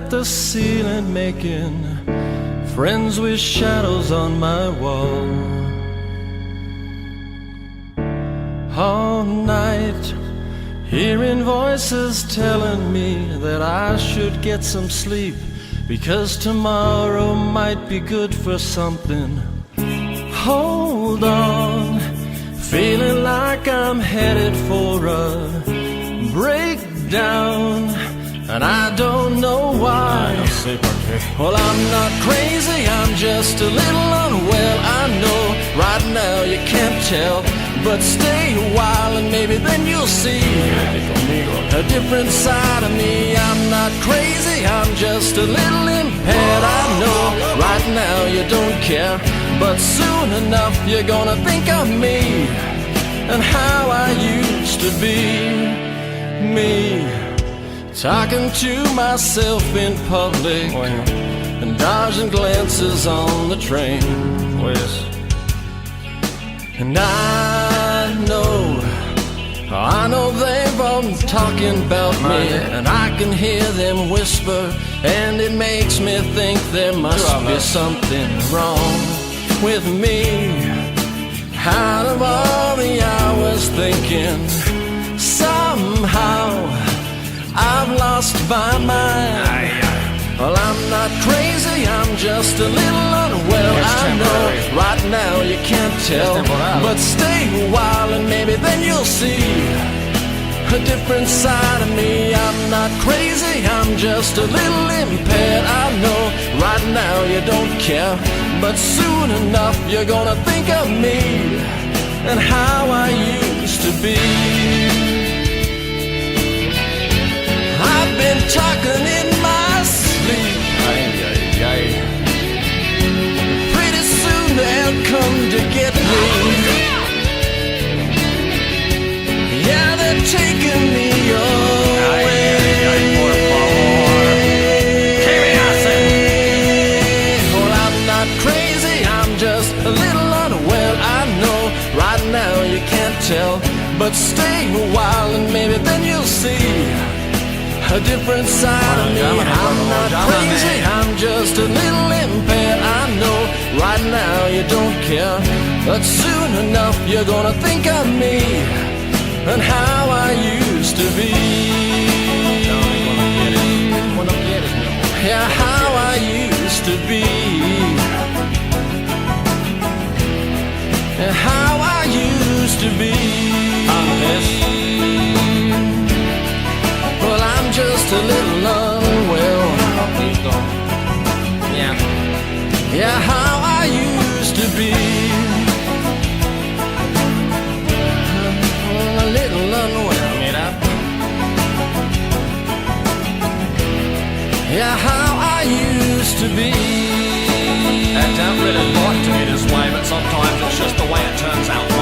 at the ceiling, making friends with shadows on my wall. All night, hearing voices telling me that I should get some sleep, because tomorrow might be good for something. Hold on, feeling like I'm headed for a breakdown, and I don't know why. Well, I'm not crazy, I'm just a little unwell. I know right now you can't tell, but stay a while and maybe then you'll see a different side of me. I'm not crazy, I'm just a little impaired. I know right now you don't care, but soon enough you're gonna think of me and how I used to be. Me, talking to myself in public and dodging glances on the train. And I know they've all been talking about me, and I can hear them whisper, and it makes me think there must be something wrong with me. Out of all the hours thinking, somehow I've lost my mind. Well, I'm not crazy, I'm just a little unwell. I know right now you can't tell, but stay a while and maybe then you'll see a different side of me. I'm not crazy, I'm just a little impaired. I know right now you don't care, but soon enough you're gonna think of me and how I used to be. I've been talking in my sleep. Pretty soon they'll come to get me. Yeah, they're taking me away. Well, I'm not crazy, I'm just a little unwell. I know right now you can't tell, but stay a while and maybe then you'll see a different side of me. I'm not crazy, I'm just a little impaired. I know right now you don't care, but soon enough you're gonna think of me and how I used to be. Yeah, how I used to be. Yeah, how I used to be. Well, I'm just a little unwell. Yeah, how I used to be. A little unwell. Yeah, how I used to be. That don't really like to be this way, but sometimes it's just the way it turns out.